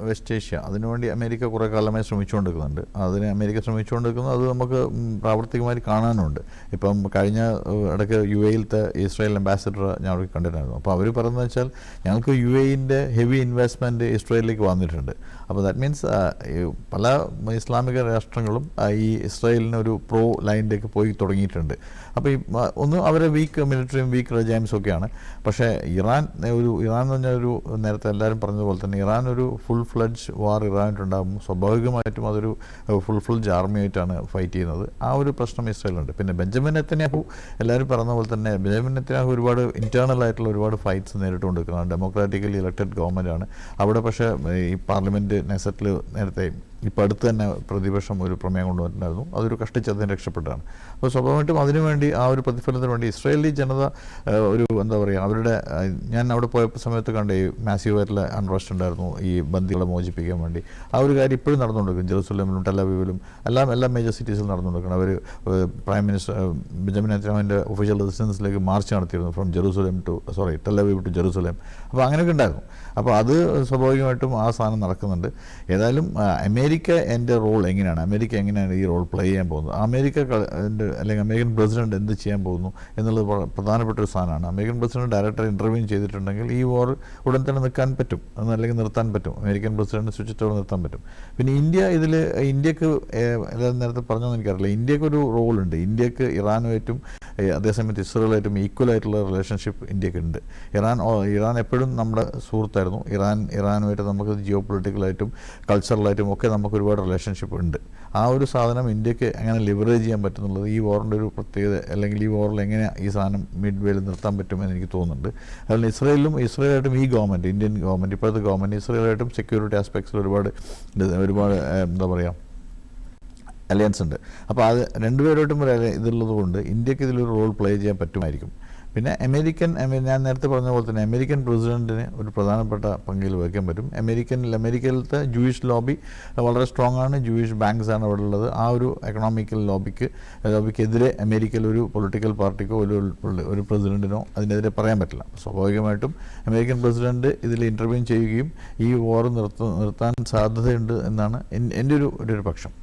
West Asia അതിനുവേണ്ടി America കുറേ കാലമായി ശ്രമിച്ചുകൊണ്ടിരിക്കുന്നുണ്ട്. അതിന് അമേരിക്ക ശ്രമിച്ചുകൊണ്ടിരിക്കുന്നത് അത് നമുക്ക് പ്രാവർത്തികമായി കാണാനുണ്ട്. ഇപ്പം കഴിഞ്ഞ ഇടയ്ക്ക് UAE-യിലത്തെ ഇസ്രായേൽ അംബാസിഡർ ഞാൻ അവിടെ കണ്ടിട്ടുണ്ടായിരുന്നു. അപ്പോൾ അവർ പറയുന്നത് വെച്ചാൽ ഞങ്ങൾക്ക് UAE-ൻ്റെ ഹെവി ഇൻവെസ്റ്റ്മെൻറ്റ് ഇസ്രായേലിലേക്ക് വന്നിട്ടുണ്ട്. അപ്പോൾ ദാറ്റ് മീൻസ് പല ഇസ്ലാമിക രാഷ്ട്രങ്ങളും ഈ ഇസ്രായേലിന് ഒരു പ്രോ ലൈനിലേക്ക് പോയി തുടങ്ങിയിട്ടുണ്ട്. അപ്പോൾ ഈ ഒന്ന് അവരെ വീക്ക് മിലിറ്ററിയും വീക്ക് റെജൈംസും ഒക്കെയാണ്. പക്ഷേ ഇറാൻ എന്ന് പറഞ്ഞാൽ നേരത്തെ എല്ലാവരും പറഞ്ഞതുപോലെ തന്നെ ഇറാൻ ഒരു ഫുൾ ഫ്ലഡ്ജ് വാർ ഇറാനായിട്ടുണ്ടാകും. സ്വാഭാവികമായിട്ടും അതൊരു ഫുൾ ഫ്ലഡ്ജ് ആർമിയായിട്ടാണ് ഫൈറ്റ് ചെയ്യുന്നത്. ആ ഒരു പ്രശ്നം ഇസ്രായേലുണ്ട്. പിന്നെ ബെഞ്ചമിൻ നെതന്യാഹു എല്ലാവരും പറഞ്ഞ പോലെ തന്നെ ബെഞ്ചമിൻ നെതന്യാഹു ഒരുപാട് ഇൻറ്റേർണൽ ആയിട്ടുള്ള ഒരുപാട് ഫൈറ്റ്സ് നേരിട്ടുകൊണ്ടിരിക്കുന്നതാണ്. ഡെമോക്രാറ്റിക്കലി ഇലക്റ്റഡ് ഗവൺമെൻറ്റാണ്. അവിടെ പക്ഷേ ഈ പാർലമെൻറ്റ് നെസറ്റിൽ നേരത്തെ ഇപ്പോൾ അടുത്ത് തന്നെ പ്രതിപക്ഷം ഒരു പ്രമേയം കൊണ്ടുവന്നിട്ടുണ്ടായിരുന്നു. അതൊരു കഷ്ടിച്ചതിന് രക്ഷപ്പെട്ടാണ്. അപ്പോൾ സ്വാഭാവികമായിട്ടും അതിനുവേണ്ടി ആ ഒരു പ്രതിഫലത്തിന് വേണ്ടി ഇസ്രായേലി ജനത ഒരു എന്താ പറയുക അവരുടെ ഞാൻ അവിടെ പോയ സമയത്ത് കണ്ട ഈ മാസീവായിട്ടുള്ള അൺറസ്റ്റ് ഉണ്ടായിരുന്നു ഈ ബന്ദികളെ മോചിപ്പിക്കാൻ വേണ്ടി. ആ ഒരു കാര്യം ഇപ്പോഴും നടന്നുകൊണ്ടിരിക്കും. ജെറുസലേമിലും ടെലവീവിലും എല്ലാ മേജർ സിറ്റീസിലും നടന്നുകൊണ്ടിരിക്കണം. അവർ പ്രൈം മിനിസ്റ്റർ ബെഞ്ചമിൻ നെതന്യാഹുവിൻ്റെ ഒഫീഷ്യൽ റെസിഡൻസിലേക്ക് മാർച്ച് നടത്തിയിരുന്നു ഫ്രം ടെലവീവ് ടു ജെറുസലേം. അപ്പോൾ അങ്ങനെയൊക്കെ ഉണ്ടാകും. അപ്പോൾ അത് സ്വാഭാവികമായിട്ടും ആ സാധനം നടക്കുന്നുണ്ട്. ഏതായാലും അമേരിക്ക എൻ്റെ റോൾ എങ്ങനെയാണ്, അമേരിക്ക എങ്ങനെയാണ് ഈ റോൾ പ്ലേ ചെയ്യാൻ പോകുന്നത്, അല്ലെങ്കിൽ അമേരിക്കൻ പ്രസിഡന്റ് എന്ത് ചെയ്യാൻ പോകുന്നു എന്നുള്ളത് പ്രധാനപ്പെട്ട ഒരു സാധനമാണ്. അമേരിക്കൻ പ്രസിഡന്റ് ഡയറക്ടർ ഇൻ്റർവ്യൂ ചെയ്തിട്ടുണ്ടെങ്കിൽ ഈ വാർ ഉടൻ തന്നെ നിൽക്കാൻ പറ്റും, അല്ലെങ്കിൽ നിർത്താൻ പറ്റും. അമേരിക്കൻ പ്രസിഡന്റ് സ്വിച്ചിട്ടോടെ നിർത്താൻ പറ്റും. പിന്നെ ഇന്ത്യക്ക് നേരത്തെ പറഞ്ഞതെന്ന് എനിക്കറിയില്ല, ഇന്ത്യക്കൊരു റോളുണ്ട്. ഇന്ത്യക്ക് ഇറാനുമായിട്ടും അതേസമയത്ത് ഇസ്രായേലായിട്ടും ഈക്വലായിട്ടുള്ള റിലേഷൻഷിപ്പ് ഇന്ത്യക്കുണ്ട്. ഇറാൻ എപ്പോഴും നമ്മുടെ സുഹൃത്തായിരുന്നു. ഇറാനുമായിട്ട് നമുക്ക് ജിയോ പൊളിറ്റിക്കലായിട്ടും കൾച്ചറലായിട്ടും ഒക്കെ നമുക്ക് ഒരുപാട് റിലേഷൻഷിപ്പ് ഉണ്ട്. ആ ഒരു സാധനം ഇന്ത്യക്ക് എങ്ങനെ ലിവറേജ് ചെയ്യാൻ പറ്റുന്നുള്ളത് ഈ വാറിൻ്റെ ഒരു പ്രത്യേകത, അല്ലെങ്കിൽ ഈ വാറിൽ എങ്ങനെ ഈ സാധനം മിഡ് വേയിൽ നിർത്താൻ പറ്റുമെന്ന് എനിക്ക് തോന്നുന്നുണ്ട്. അതുകൊണ്ട് ഇസ്രായേലായിട്ടും ഈ ഗവൺമെൻറ്, ഇന്ത്യൻ ഗവൺമെൻറ്, ഇപ്പോഴത്തെ ഗവൺമെൻറ് ഇസ്രായേലായിട്ടും സെക്യൂരിറ്റി ആസ്പെക്ട്സിൽ ഒരുപാട് എന്താ പറയുക അലയൻസ് ഉണ്ട്. അപ്പോൾ അത് രണ്ടുപേരോട്ടും ഇതുള്ളത് കൊണ്ട് ഇന്ത്യക്ക് ഇതിലൊരു റോൾ പ്ലേ ചെയ്യാൻ പറ്റുമായിരിക്കും. പിന്നെ ഞാൻ നേരത്തെ പറഞ്ഞ പോലെ തന്നെ അമേരിക്കൻ പ്രസിഡന്റിന് ഒരു പ്രധാനപ്പെട്ട പങ്കിൽ വഹിക്കാൻ പറ്റും. അമേരിക്കയിലത്തെ ജൂയിഷ് ലോബി വളരെ സ്ട്രോങ് ആണ്. ജൂയിഷ് ബാങ്ക്സ് ആണ് അവിടെ ഉള്ളത്. ആ ഒരു എക്കണോമിക്കൽ ലോബിക്കെതിരെ അമേരിക്കയിൽ ഒരു പൊളിറ്റിക്കൽ പാർട്ടിക്കോ ഒരു പ്രസിഡന്റിനോ അതിനെതിരെ പറയാൻ പറ്റില്ല. സ്വാഭാവികമായിട്ടും അമേരിക്കൻ പ്രസിഡന്റ് ഇതിൽ ഇൻ്റർവ്യൂ ചെയ്യുകയും ഈ വാർ നിർത്താൻ സാധ്യതയുണ്ട് എന്നാണ് എൻ്റെ ഒരു പക്ഷം.